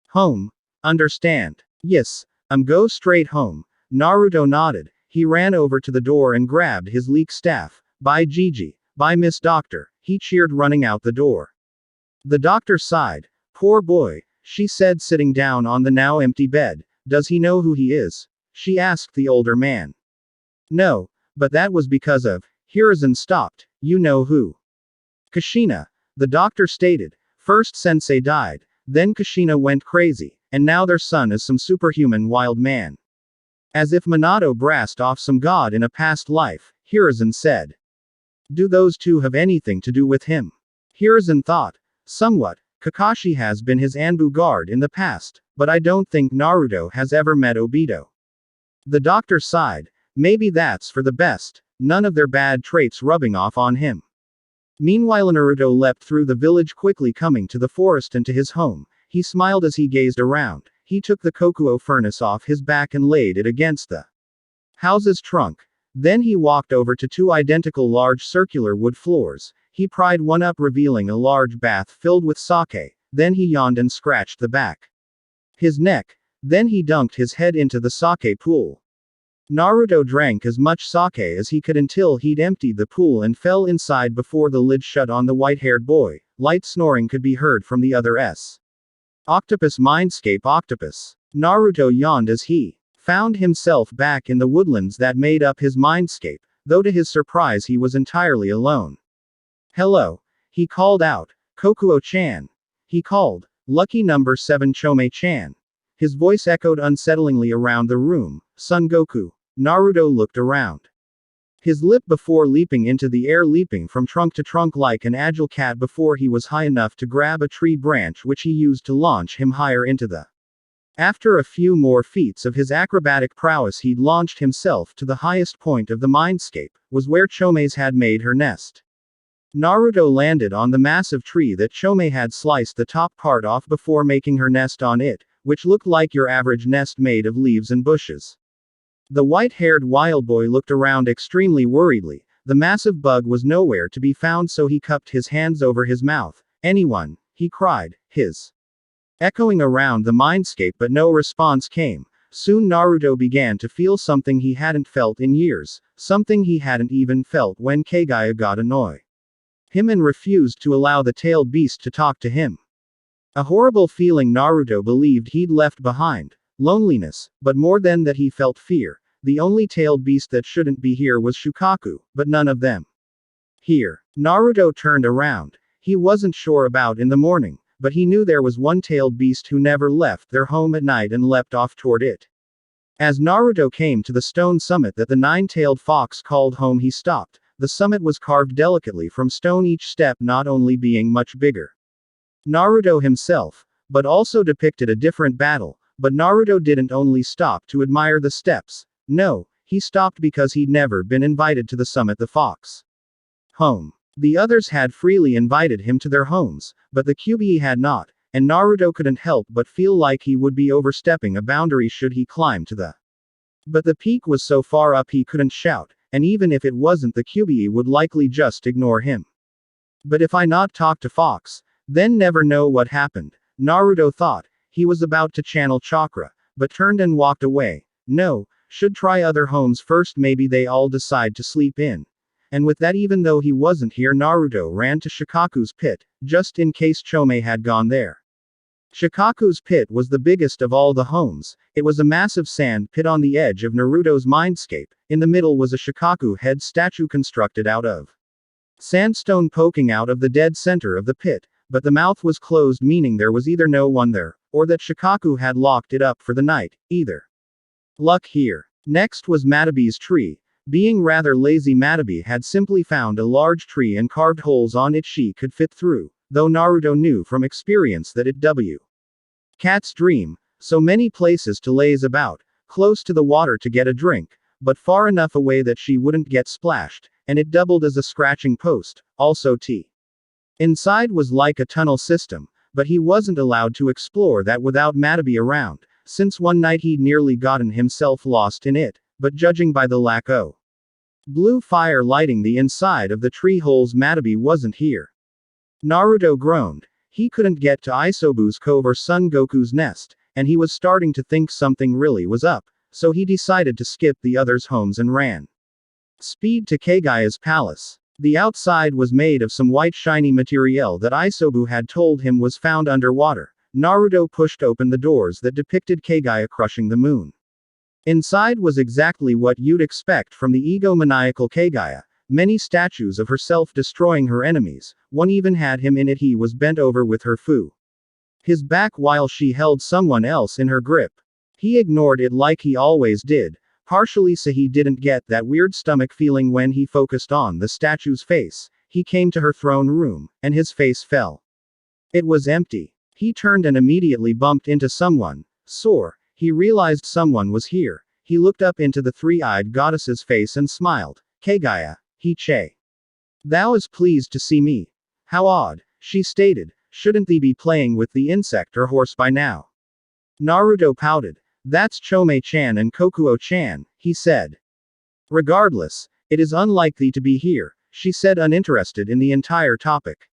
Speaker 2: home. Understand? Yes, I'm go straight home. Naruto nodded. He ran over to the door and grabbed his leek staff. Bye Gigi. Bye Miss Doctor, he cheered, running out the door. The doctor sighed. Poor boy, she said, sitting down on the now empty bed. Does he know who he is? She asked the older man. No, but that was because of. Hiruzen stopped. You know who? Kushina. The doctor stated. First Sensei died, then Kushina went crazy, and now their son is some superhuman wild man. As if Minato brassed off some god in a past life, Hiruzen said. Do those two have anything to do with him? Hiruzen thought. Somewhat. Kakashi has been his Anbu guard in the past, but I don't think Naruto has ever met Obito. The doctor sighed. Maybe that's for the best. none of their bad traits rubbing off on him. Meanwhile, Naruto leapt through the village, quickly coming to the forest and to his home. He smiled as he gazed around. He took the Kokuo furnace off his back and laid it against the house's trunk. Then he walked over to two identical large circular wood floors. He pried one up, revealing a large bath filled with sake. Then he yawned and scratched the back his neck. Then he dunked his head into the sake pool. Naruto drank as much sake as he could until he'd emptied the pool and fell inside before the lid shut on the white-haired boy. Light snoring could be heard from the other's octopus mindscape octopus. Naruto yawned as he found himself back in the woodlands that made up his mindscape, though to his surprise he was entirely alone. Hello, he called out. Kokuo-chan. He called. Lucky number 7 Chome-chan. His voice echoed unsettlingly around the room. Son Goku. Naruto looked around. His lip before leaping into the air, leaping from trunk to trunk like an agile cat before he was high enough to grab a tree branch, which he used to launch him higher into the. After a few more feats of his acrobatic prowess, he'd launched himself to the highest point of the mindscape, was where Chome's had made her nest. Naruto landed on the massive tree that Chome had sliced the top part off before making her nest on it, which looked like your average nest made of leaves and bushes. The white-haired wild boy looked around extremely worriedly. The massive bug was nowhere to be found, so he cupped his hands over his mouth. Anyone? He cried, his echoing around the mindscape, but no response came. Soon Naruto began to feel something he hadn't felt in years, something he hadn't even felt when Kaguya got annoyed him and refused to allow the tailed beast to talk to him. A horrible feeling Naruto believed he'd left behind. Loneliness, but more than that he felt fear. The only tailed beast that shouldn't be here was Shukaku, but none of them here. Naruto turned around. He wasn't sure about in the morning, but he knew there was one tailed beast who never left their home at night and leapt off toward it. As Naruto came to the stone summit that the nine-tailed fox called home, he stopped. The summit was carved delicately from stone, each step not only being much bigger Naruto himself, but also depicted a different battle. But Naruto didn't only stop to admire the steps. No, he stopped because he'd never been invited to the summit, the fox home. The others had freely invited him to their homes, but the Kyuubi had not, and Naruto couldn't help but feel like he would be overstepping a boundary should he climb to the. But the peak was so far up he couldn't shout, and even if it wasn't, the Kyuubi would likely just ignore him. But if I not talk to Fox, then never know what happened, Naruto thought. He was about to channel chakra, but turned and walked away. No, should try other homes first, maybe they all decide to sleep in. And with that, even though he wasn't here, Naruto ran to Shikaku's pit, just in case Chome had gone there. Shikaku's pit was the biggest of all the homes. It was a massive sand pit on the edge of Naruto's mindscape. In the middle was a Shikaku head statue constructed out of sandstone poking out of the dead center of the pit, but the mouth was closed, meaning there was either no one there, or that Shikaku had locked it up for the night. Either luck here. Next was Matabe's tree. Being rather lazy, Matabe had simply found a large tree and carved holes on it she could fit through, though Naruto knew from experience that it w. Cat's dream, so many places to laze about, close to the water to get a drink, but far enough away that she wouldn't get splashed, and it doubled as a scratching post, also tea. Inside was like a tunnel system, but he wasn't allowed to explore that without Matabe around, since one night he'd nearly gotten himself lost in it, but judging by the lack of blue fire lighting the inside of the tree holes, Matabe wasn't here. Naruto groaned. He couldn't get to Isobu's cove or Son Goku's nest, and he was starting to think something really was up, so he decided to skip the others' homes and ran speed to Kaguya's palace. The outside was made of some white shiny material that Isobu had told him was found underwater. Naruto pushed open the doors that depicted Kaguya crushing the moon. Inside was exactly what you'd expect from the egomaniacal Kaguya. Many statues of herself destroying her enemies. One even had him in it. He was bent over with her his back while she held someone else in her grip. He ignored it like he always did, partially so he didn't get that weird stomach feeling when he focused on the statue's face. He came to her throne room, and his face fell. It was empty. He turned and immediately bumped into someone. Sore. He realized someone was here. He looked up into the three-eyed goddess's face and smiled. Kaguya, he-che. Thou is pleased to see me. How odd, she stated, shouldn't thee be playing with the insect or horse by now? Naruto pouted. That's Chome-chan and Kokuo-chan, he said. Regardless, it is unlike thee to be here, she said, uninterested in the entire topic.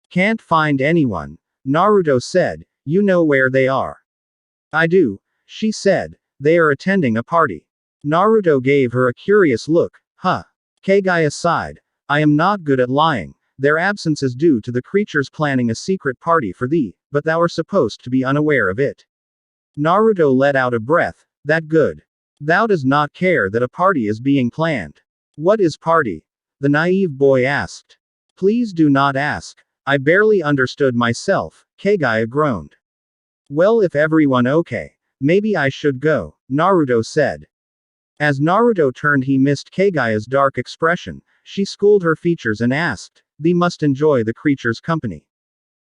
Speaker 2: Can't find anyone, Naruto said. You know where they are. I do, she said. They are attending a party. Naruto gave her a curious look. Huh. Kaguya sighed. I am not good at lying. Their absence is due to the creatures planning a secret party for thee, but thou are supposed to be unaware of it. Naruto let out a breath. That good. Thou does not care that a party is being planned. What is party? The naive boy asked. Please do not ask. I barely understood myself, Kaguya groaned. Well, if everyone okay, maybe I should go, Naruto said. As Naruto turned, he missed Kaguya's dark expression. She schooled her features and asked, thee must enjoy the creature's company.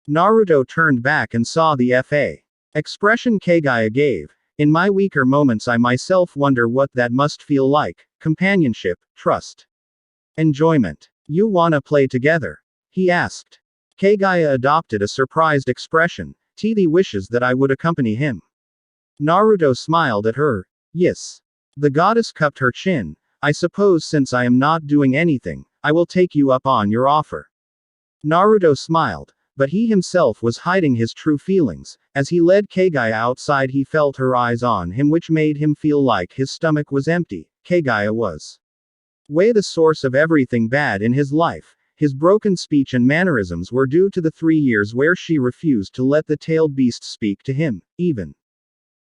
Speaker 2: Naruto turned back and saw the F.A. expression Kaguya gave. In my weaker moments I myself wonder what that must feel like. Companionship, trust, enjoyment. You wanna play together? He asked. Kaguya adopted a surprised expression. Thee wishes that I would accompany him. Naruto smiled at her. Yes. The goddess cupped her chin. I suppose since I am not doing anything, I will take you up on your offer. Naruto smiled, but he himself was hiding his true feelings. As he led Kaguya outside, he felt her eyes on him, which made him feel like his stomach was empty. Kaguya was the source of everything bad in his life. His broken speech and mannerisms were due to the 3 years where she refused to let the tailed beast speak to him. Even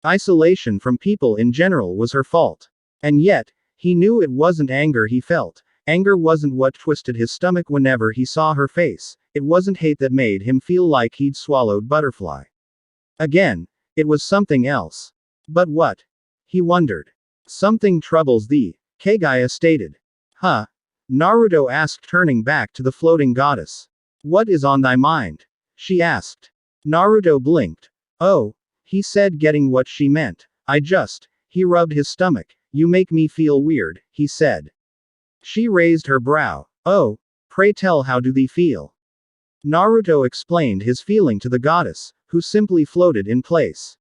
Speaker 2: isolation from people in general was her fault. And yet, he knew it wasn't anger he felt. Anger wasn't what twisted his stomach whenever he saw her face. It wasn't hate that made him feel like he'd swallowed butterfly. Again, it was something else. But what? He wondered. Something troubles thee, Kaguya stated. Huh? Naruto asked, turning back to the floating goddess. What is on thy mind? She asked. Naruto blinked. Oh, he said, getting what she meant. He rubbed his stomach. You make me feel weird, he said. She raised her brow. Oh, pray tell, how do thee feel? Naruto explained his feeling to the goddess, who simply floated in place.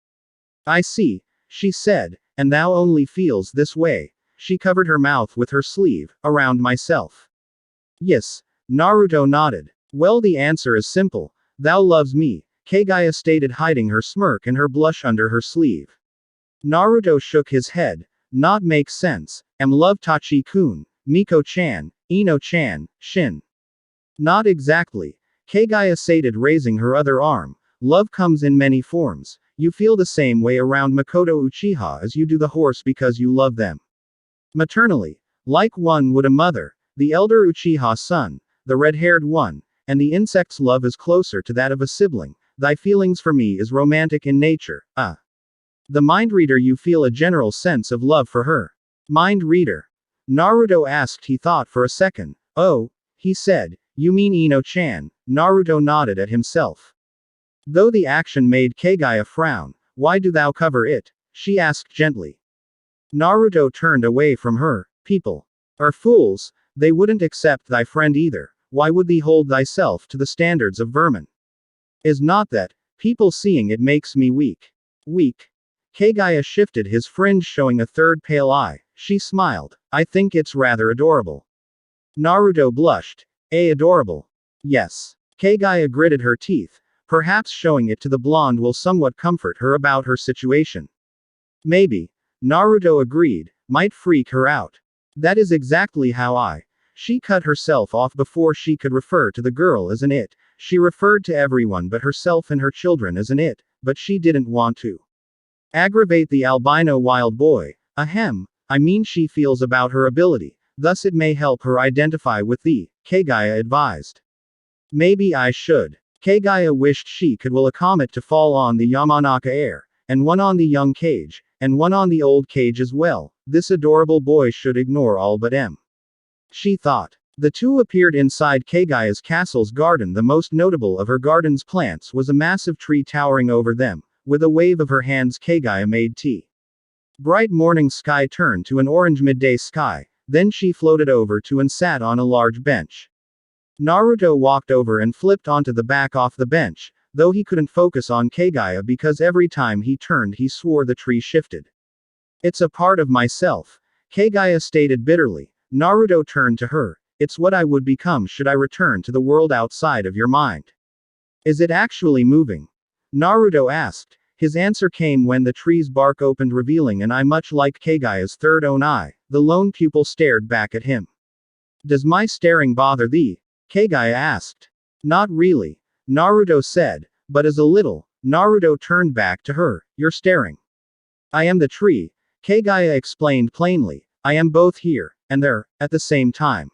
Speaker 2: I see, she said, and thou only feels this way. She covered her mouth with her sleeve. Around myself. Yes, Naruto nodded. Well, the answer is simple. Thou loves me, Kaguya stated, hiding her smirk and her blush under her sleeve. Naruto shook his head. Not makes sense. Love Tachi-kun, Miko-chan, Ino-chan, Shin. Not exactly. Kaguya stated, raising her other arm. Love comes in many forms. You feel the same way around Makoto Uchiha as you do the horse because you love them maternally. Like one would a mother. The elder Uchiha son, the red-haired one, and the insect's love is closer to that of a sibling. Thy feelings for me is romantic in nature. The mind reader, you feel a general sense of love for her. Mind reader? Naruto asked. He thought for a second. Oh, he said, you mean Ino-chan? Naruto nodded at himself. Though the action made Kaguya frown. Why do thou cover it? She asked gently. Naruto turned away from her. People are fools. They wouldn't accept thy friend either. Why would thee hold thyself to the standards of vermin? Is not that people seeing it makes me weak? Weak? Kaguya shifted his fringe, showing a third pale eye. She smiled. I think it's rather adorable. Naruto blushed. Adorable? Yes. Kaguya gritted her teeth. Perhaps showing it to the blonde will somewhat comfort her about her situation. Maybe. Naruto agreed. Might freak her out. That is exactly how She cut herself off before she could refer to the girl as an it. She referred to everyone but herself and her children as an it, but she didn't want to aggravate the albino wild boy. Ahem. I mean, she feels about her ability. Thus it may help her identify with thee, Kaguya advised. Maybe I should. Kaguya wished she could will a comet to fall on the Yamanaka heir, and one on the young Kage, and one on the old Kage as well. This adorable boy should ignore all but she thought. The two appeared inside Kaguya's castle's garden. The most notable of her garden's plants was a massive tree towering over them. With a wave of her hands, Kaguya made tea. Bright morning sky turned to an orange midday sky. then she floated over to and sat on a large bench. Naruto walked over and flipped onto the back off the bench, though he couldn't focus on Kaguya because every time he turned he swore the tree shifted. It's a part of myself, Kaguya stated bitterly. Naruto turned to her. It's what I would become should I return to the world outside of your mind. Is it actually moving? Naruto asked. His answer came when the tree's bark opened, revealing an eye much like Kaguya's third own eye. The lone pupil stared back at him. Does my staring bother thee? Kaguya asked. Not really, Naruto said, but as a little. Naruto turned back to her. You're staring. I am the tree, Kaguya explained plainly. I am both here and there at the same time.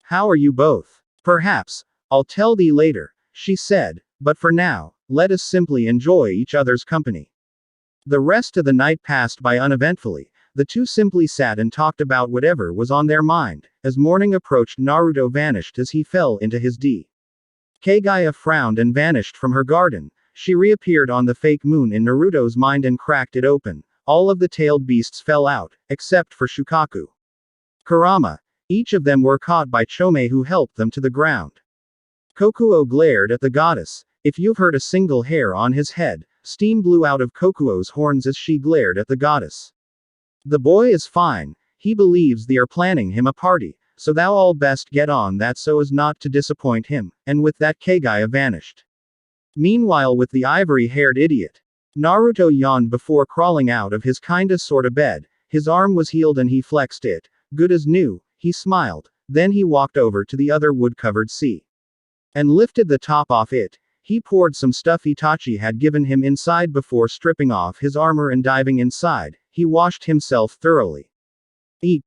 Speaker 2: How are you both? Perhaps I'll tell thee later, she said, but for now, let us simply enjoy each other's company. The rest of the night passed by uneventfully. The two simply sat and talked about whatever was on their mind. As morning approached, Naruto vanished as he fell into his D. Kaguya frowned and vanished from her garden. She reappeared on the fake moon in Naruto's mind and cracked it open. All of the tailed beasts fell out, except for Shukaku. Kurama. Each of them were caught by Chome, who helped them to the ground. Kokuo glared at the goddess. If you've hurt a single hair on his head, steam blew out of Kokuo's horns as she glared at the goddess. The boy is fine. He believes they are planning him a party, so thou all best get on that so as not to disappoint him, and with that Kaguya vanished. Meanwhile, with the ivory-haired idiot, Naruto yawned before crawling out of his kinda sorta bed. His arm was healed and he flexed it. Good as new, he smiled. Then he walked over to the other wood-covered sea and lifted the top off it. He poured some stuff Itachi had given him inside before stripping off his armor and diving inside. He washed himself thoroughly. Eep.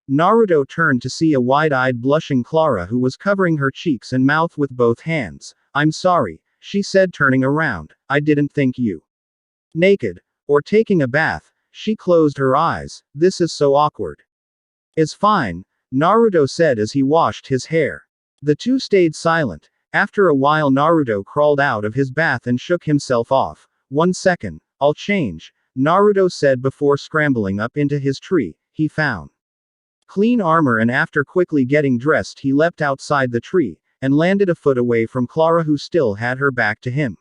Speaker 2: Naruto turned to see a wide-eyed blushing Clara who was covering her cheeks and mouth with both hands. I'm sorry, she said, turning around. I didn't think you naked or taking a bath. She closed her eyes. This is so awkward. It's fine, Naruto said as he washed his hair. The two stayed silent. After a while, Naruto crawled out of his bath and shook himself off. 1 second, I'll change, Naruto said before scrambling up into his tree. He found clean armor and after quickly getting dressed he leapt outside the tree, and landed a foot away from Clara, who still had her back to him.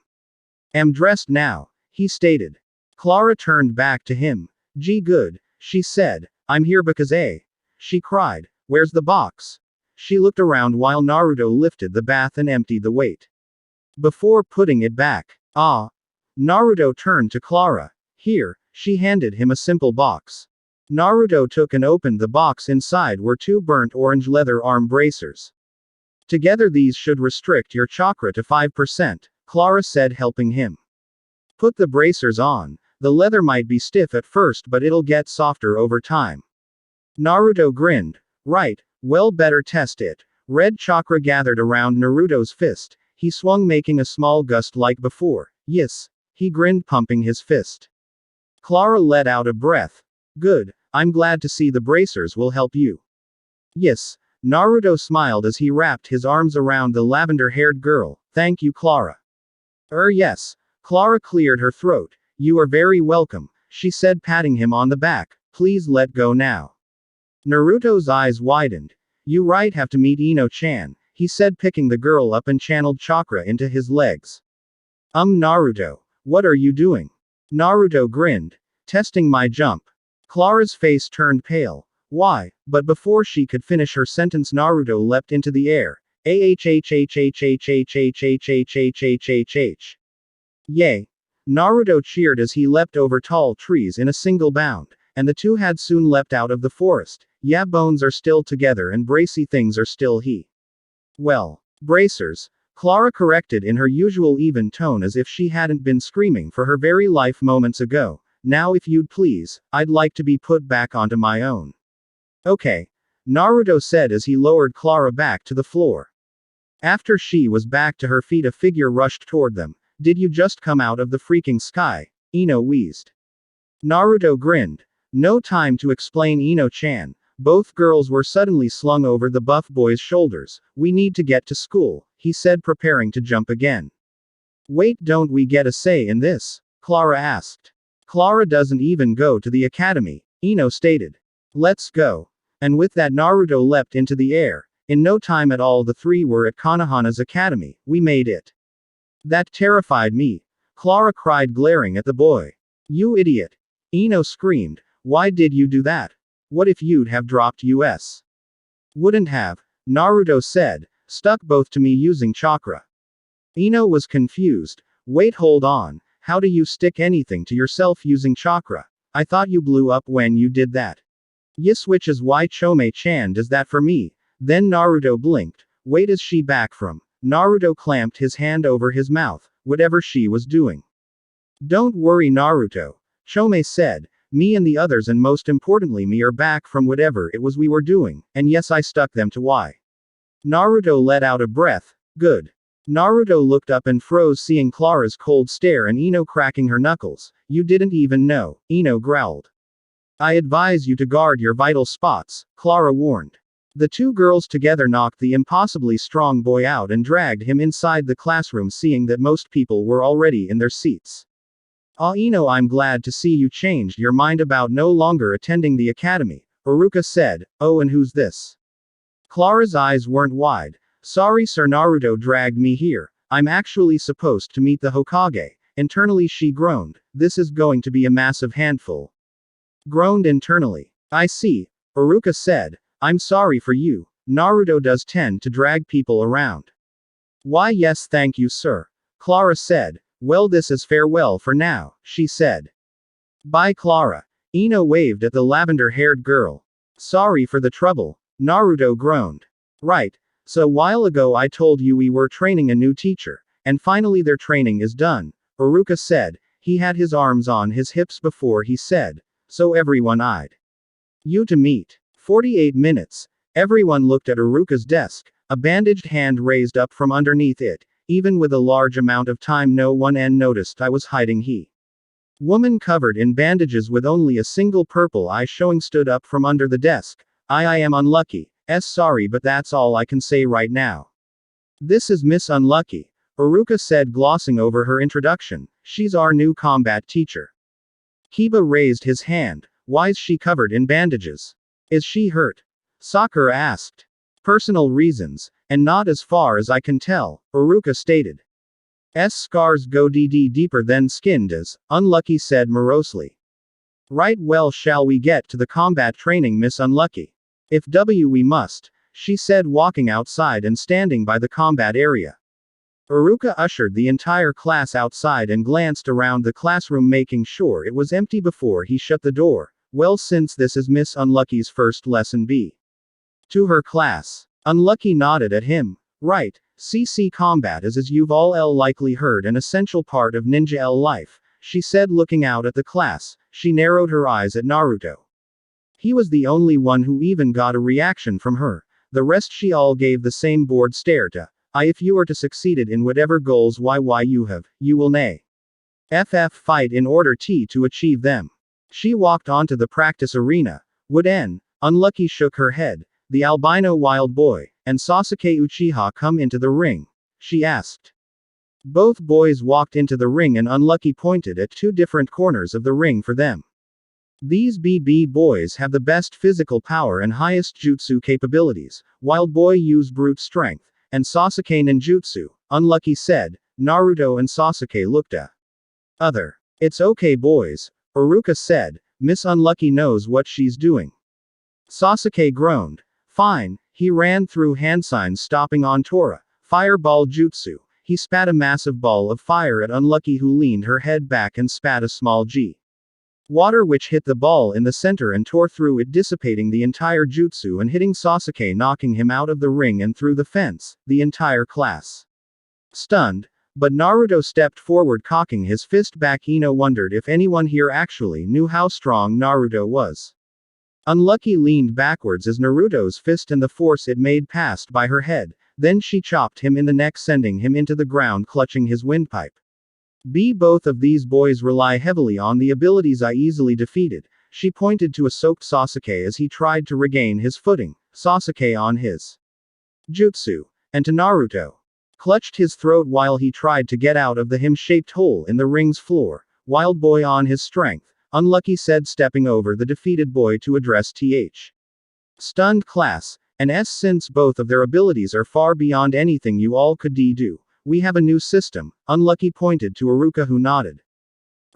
Speaker 2: Am dressed now, he stated. Clara turned back to him. Gee good, she said. I'm here because she cried. Where's the box? She looked around while Naruto lifted the bath and emptied the weight before putting it back. Ah. Naruto turned to Clara. Here, she handed him a simple box. Naruto took and opened the box. Inside were 2 burnt orange leather arm bracers. Together these should restrict your chakra to 5%, Clara said, helping him. Put the bracers on. The leather might be stiff at first, but it'll get softer over time. Naruto grinned. Right, well, better test it. Red chakra gathered around Naruto's fist. He swung, making a small gust like before. Yes, he grinned, pumping his fist. Clara let out a breath. Good, I'm glad to see the bracers will help you. Yes, Naruto smiled as he wrapped his arms around the lavender-haired girl. Thank you, Clara. Yes. Clara cleared her throat. You are very welcome, she said, patting him on the back. Please let go now. Naruto's eyes widened. You right have to meet Ino-chan, he said, picking the girl up and channeled chakra into his legs. Naruto. What are you doing? Naruto grinned. Testing my jump. Clara's face turned pale. Why? But before she could finish her sentence, Naruto leapt into the air. Yay. Naruto cheered as he leapt over tall trees in a single bound, and the two had soon leapt out of the forest. Yeah, bones are still together and bracy things are still he. Well, bracers, Clara corrected in her usual even tone as if she hadn't been screaming for her very life moments ago. Now if you'd please, I'd like to be put back onto my own. Okay. Naruto said as he lowered Clara back to the floor. After she was back to her feet, a figure rushed toward them. Did you just come out of the freaking sky? Ino wheezed. Naruto grinned. No time to explain, Ino-chan. Both girls were suddenly slung over the buff boy's shoulders. We need to get to school, he said, preparing to jump again. Wait, don't we get a say in this? Clara asked. Clara doesn't even go to the academy, Ino stated. Let's go. And with that Naruto leapt into the air. In no time at all the three were at Konohana's academy. We made it. That terrified me. Clara cried, glaring at the boy. You idiot. Ino screamed. Why did you do that? What if you'd have dropped us? Wouldn't have, Naruto said. Stuck both to me using chakra. Ino was confused. Wait, hold on. How do you stick anything to yourself using chakra? I thought you blew up when you did that. Yes, which is why Chome-chan does that for me. Then Naruto blinked. Wait, is she back from? Naruto clamped his hand over his mouth, whatever she was doing. Don't worry, Naruto. Chome said. Me and the others, and most importantly me, are back from whatever it was we were doing, and yes, I stuck them to why. Naruto let out a breath. Good. Naruto looked up and froze, seeing Clara's cold stare and Ino cracking her knuckles. You didn't even know, Ino growled. I advise you to guard your vital spots, Clara warned. The two girls together knocked the impossibly strong boy out and dragged him inside the classroom, seeing that most people were already in their seats. Ah, Ino, I'm glad to see you changed your mind about no longer attending the academy, Iruka said. Oh, and who's this? Clara's eyes weren't wide. Sorry sir, Naruto dragged me here. I'm actually supposed to meet the Hokage. Internally she groaned. This is going to be a massive handful. Groaned internally. I see, Iruka said. I'm sorry for you. Naruto does tend to drag people around. Why yes, thank you sir. Clara said. Well, this is farewell for now, she said. Bye Clara. Ino waved at the lavender-haired girl. Sorry for the trouble. Naruto groaned. Right. So a while ago I told you we were training a new teacher, and finally their training is done, Iruka said. He had his arms on his hips before he said. So everyone eyed you to meet. 48 minutes. Everyone looked at Iruka's desk, a bandaged hand raised up from underneath it. Even with a large amount of time no one noticed I was hiding. He. Woman covered in bandages with only a single purple eye showing stood up from under the desk. I am unlucky. Sorry, but that's all I can say right now. This is Miss Unlucky, Iruka said, glossing over her introduction. She's our new combat teacher. Kiba raised his hand. Why's she covered in bandages? Is she hurt? Sakura asked. Personal reasons, and not as far as I can tell, Iruka stated. Scars go deeper than skin does, Unlucky said morosely. Right, well, shall we get to the combat training, Miss Unlucky? If we must, she said, walking outside and standing by the combat area. Iruka ushered the entire class outside and glanced around the classroom, making sure it was empty before he shut the door. Well, since this is Miss Unlucky's first lesson, be to her class. Unlucky nodded at him. Right, CC combat is, as you've all likely heard, an essential part of ninja life, she said, looking out at the class. She narrowed her eyes at Naruto. He was the only one who even got a reaction from her. The rest she all gave the same bored stare to. If you are to succeeded in whatever goals you have, you will fight in order to achieve them. She walked onto the practice arena. Would Unlucky shook her head. The albino wild boy, and Sasuke Uchiha come into the ring? She asked. Both boys walked into the ring and Unlucky pointed at two different corners of the ring for them. These BB boys have the best physical power and highest jutsu capabilities. Wild boy use brute strength, and Sasuke ninjutsu, Unlucky said. Naruto and Sasuke looked at other. It's okay boys, Iruka said. Miss Unlucky knows what she's doing. Sasuke groaned. Fine. He ran through hand signs, stopping on Tora. Fireball jutsu. He spat a massive ball of fire at Unlucky, who leaned her head back and spat a small G. Water which hit the ball in the center and tore through it, dissipating the entire jutsu and hitting Sasuke, knocking him out of the ring and through the fence. The entire class stunned. But Naruto stepped forward, cocking his fist back. Ino wondered if anyone here actually knew how strong Naruto was. Unlucky leaned backwards as Naruto's fist and the force it made passed by her head. Then she chopped him in the neck, sending him into the ground, clutching his windpipe. Both of these boys rely heavily on the abilities I easily defeated. She pointed to a soaked Sasuke as he tried to regain his footing. Sasuke on his jutsu. And to Naruto. Clutched his throat while he tried to get out of the him-shaped hole in the ring's floor. Wild boy on his strength. Unlucky said, stepping over the defeated boy to address Th. Stunned class. And since both of their abilities are far beyond anything you all could do, we have a new system. Unlucky pointed to Aruka, who nodded.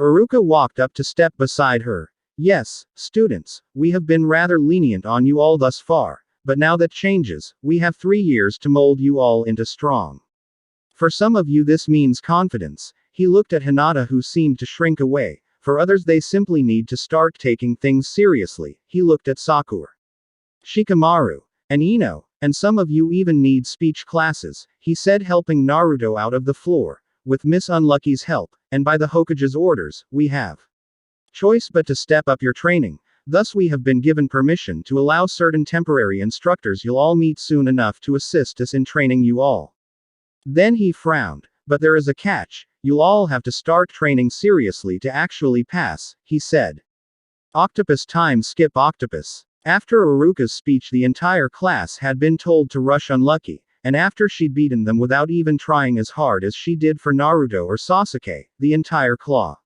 Speaker 2: Aruka walked up to step beside her. Yes, students, we have been rather lenient on you all thus far, but now that changes, we have 3 years to mold you all into strong. For some of you this means confidence. He looked at Hinata, who seemed to shrink away. For others they simply need to start taking things seriously. He looked at Sakura, Shikamaru, and Ino, and some of you even need speech classes, he said, helping Naruto out of the floor. With Miss Unlucky's help, and by the Hokage's orders, we have choice but to step up your training. Thus we have been given permission to allow certain temporary instructors you'll all meet soon enough to assist us in training you all. Then he frowned. But there is a catch, you'll all have to start training seriously to actually pass, he said. Octopus time skip octopus. After Aruka's speech the entire class had been told to rush Unlucky, and after she'd beaten them without even trying as hard as she did for Naruto or Sasuke, the entire class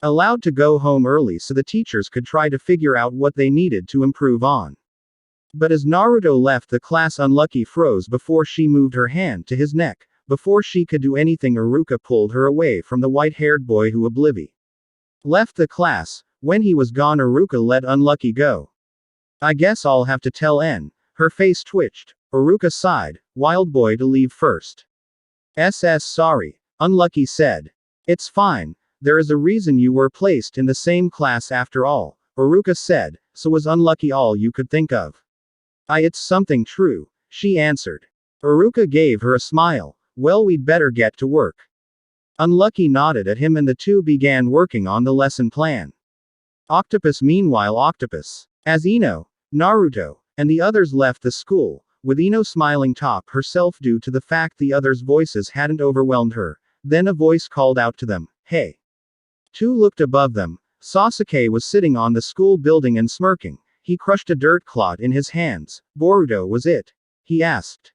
Speaker 2: allowed to go home early so the teachers could try to figure out what they needed to improve on. But as Naruto left the class, Unlucky froze before she moved her hand to his neck. Before she could do anything, Aruka pulled her away from the white-haired boy who left the class. When he was gone, Aruka let Unlucky go. I guess I'll have to tell N. Her face twitched. Aruka sighed. Wild boy to leave first. Sorry. Unlucky said. It's fine. There is a reason you were placed in the same class after all, Aruka said. So was Unlucky all you could think of? It's something true, she answered. Aruka gave her a smile. Well, we'd better get to work. Unlucky nodded at him and the two began working on the lesson plan. Octopus meanwhile Octopus, as Ino, Naruto, and the others left the school, with Ino smiling top herself due to the fact the others' voices hadn't overwhelmed her. Then a voice called out to them, "Hey!" Two looked above them. Sasuke was sitting on the school building and smirking. He crushed a dirt clod in his hands. Boruto was it? He asked.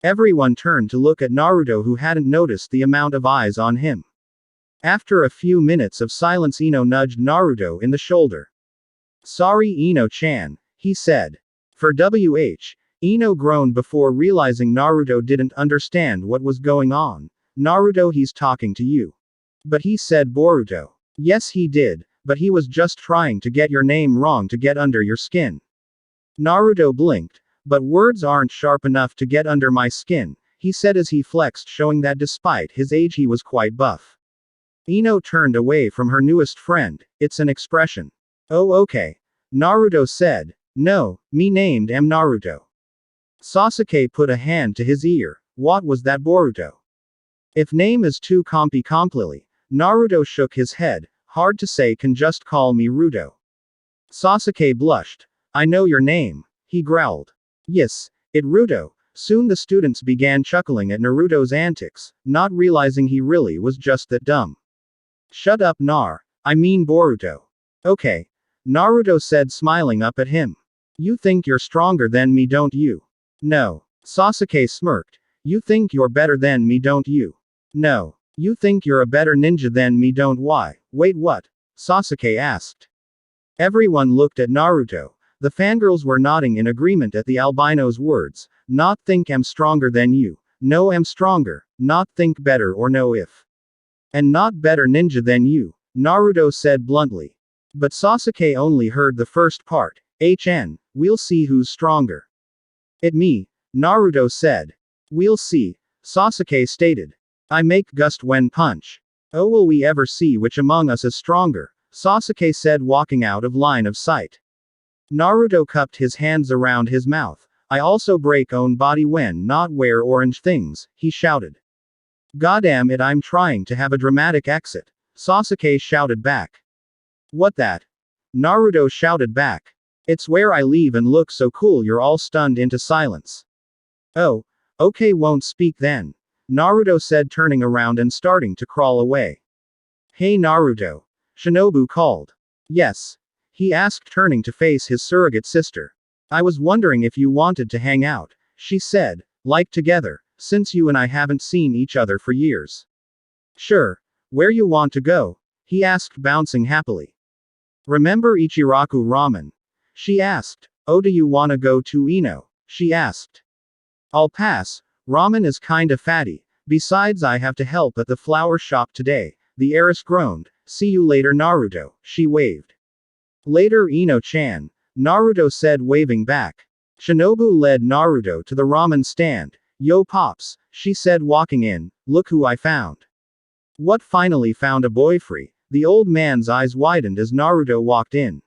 Speaker 2: Everyone turned to look at Naruto, who hadn't noticed the amount of eyes on him. After a few minutes of silence, Ino nudged Naruto in the shoulder. Sorry, Ino-chan, he said. For Ino groaned before realizing Naruto didn't understand what was going on. Naruto, he's talking to you. But he said Boruto. Yes, he did, but he was just trying to get your name wrong to get under your skin. Naruto blinked. But words aren't sharp enough to get under my skin, he said as he flexed, showing that despite his age he was quite buff. Ino turned away from her newest friend. It's an expression. Oh, okay. Naruto said. No, me named am Naruto. Sasuke put a hand to his ear. What was that, Boruto? If name is too completely. Naruto shook his head. Hard to say, can just call me Ruto. Sasuke blushed. I know your name, he growled. Yes, it Ruto. Soon the students began chuckling at Naruto's antics, not realizing he really was just that dumb. Shut up, I mean Boruto. Okay. Naruto said, smiling up at him. You think you're stronger than me, don't you? No. Sasuke smirked. You think you're better than me, don't you? No. You think you're a better ninja than me, don't why? Wait, what? Sasuke asked. Everyone looked at Naruto. The fangirls were nodding in agreement at the albino's words. Not think I'm stronger than you. No, I'm stronger. Not think better or no if. And not better ninja than you, Naruto said bluntly. But Sasuke only heard the first part. We'll see who's stronger. It me, Naruto said. We'll see, Sasuke stated. I make gust when punch. Oh, will we ever see which among us is stronger, Sasuke said, walking out of line of sight. Naruto cupped his hands around his mouth. I also break own body when not wear orange things, he shouted. Goddamn it, I'm trying to have a dramatic exit, Sasuke shouted back. What that? Naruto shouted back. It's where I leave and look so cool you're all stunned into silence. Oh, okay, won't speak then, Naruto said, turning around and starting to crawl away. Hey Naruto. Shinobu called. Yes. He asked, turning to face his surrogate sister. I was wondering if you wanted to hang out, she said, like together, since you and I haven't seen each other for years. Sure. Where you want to go? He asked, bouncing happily. Remember Ichiraku ramen? She asked. Oh, do you wanna go to Ino? She asked. I'll pass. Ramen is kinda fatty. Besides, I have to help at the flower shop today. The heiress groaned. See you later, Naruto. She waved. Later, Ino-chan. Naruto said, waving back. Shinobu led Naruto to the ramen stand. Yo pops, she said, walking in. Look who I found. What, finally found a boyfriend? The old man's eyes widened as Naruto walked in.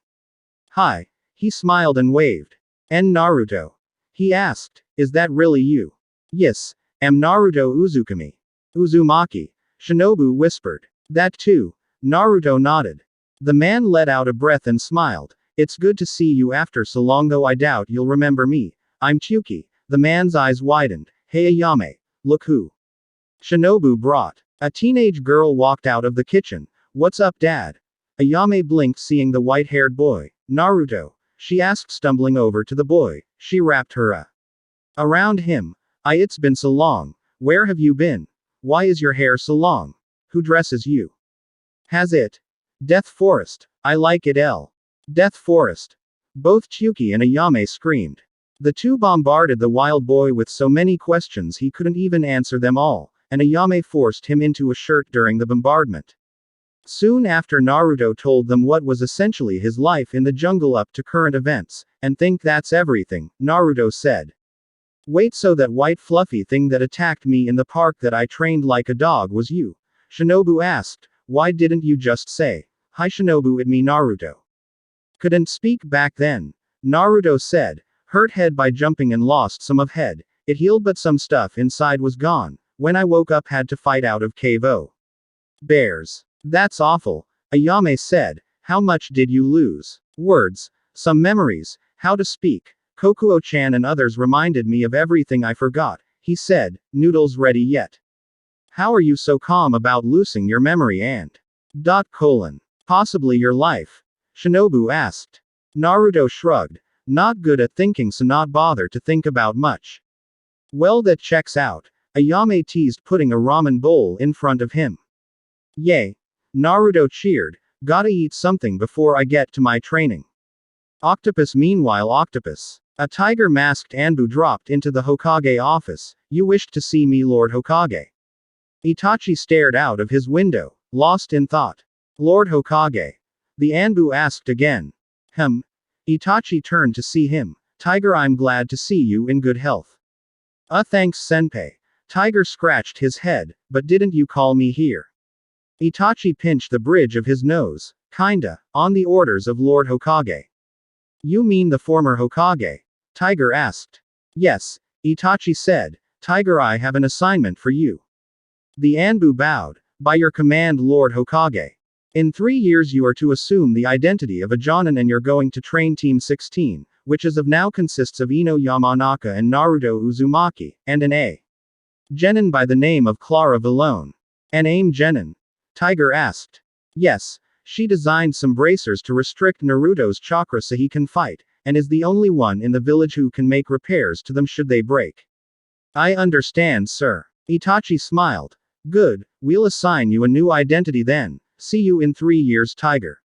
Speaker 2: Hi. He smiled and waved. And Naruto? He asked. Is that really you? Yes. Am Naruto Uzukami. Uzumaki. Shinobu whispered. That too. Naruto nodded. The man let out a breath and smiled. It's good to see you after so long, though I doubt you'll remember me. I'm Chuki. The man's eyes widened. Hey Ayame. Look who. Shinobu brought. A teenage girl walked out of the kitchen. What's up, Dad? Ayame blinked, seeing the white-haired boy. Naruto. She asked, stumbling over to the boy. She wrapped her around him. It's been so long. Where have you been? Why is your hair so long? Who dresses you? Has it? Death Forest. I like it. Death Forest. Both Chuki and Ayame screamed. The two bombarded the wild boy with so many questions he couldn't even answer them all, and Ayame forced him into a shirt during the bombardment. Soon after, Naruto told them what was essentially his life in the jungle up to current events, and think that's everything, Naruto said. Wait, so that white fluffy thing that attacked me in the park that I trained like a dog was you? Shinobu asked. Why didn't you just say, hi Shinobu, at me? Naruto couldn't speak back then. Naruto said, hurt head by jumping and lost some of head. It healed, but some stuff inside was gone. When I woke up, had to fight out of cave. Oh. Bears. That's awful. Ayame said. How much did you lose? Words. Some memories. How to speak. Kokuo-chan and others reminded me of everything I forgot. He said, noodles ready yet? How are you so calm about losing your memory and possibly your life? Shinobu asked. Naruto shrugged. Not good at thinking, so not bother to think about much. Well, that checks out. Ayame teased, putting a ramen bowl in front of him. Yay. Naruto cheered. Gotta eat something before I get to my training. Octopus. Meanwhile, Octopus. A tiger masked Anbu dropped into the Hokage office. You wished to see me, Lord Hokage. Itachi stared out of his window, lost in thought. Lord Hokage. The Anbu asked again. Itachi turned to see him. Tiger, I'm glad to see you in good health. Thanks, Senpai. Tiger scratched his head. But didn't you call me here? Itachi pinched the bridge of his nose. Kinda, on the orders of Lord Hokage. You mean the former Hokage? Tiger asked. Yes, Itachi said. Tiger, I have an assignment for you. The Anbu bowed. By your command, Lord Hokage. In 3 years you are to assume the identity of a Jonin, and you're going to train Team 16, which as of now consists of Ino Yamanaka and Naruto Uzumaki, and an genin by the name of Clara Vallone. An genin? Tiger asked. Yes, she designed some bracers to restrict Naruto's chakra so he can fight, and is the only one in the village who can make repairs to them should they break. I understand, sir. Itachi smiled. Good, we'll assign you a new identity then. See you in 3 years, Tiger.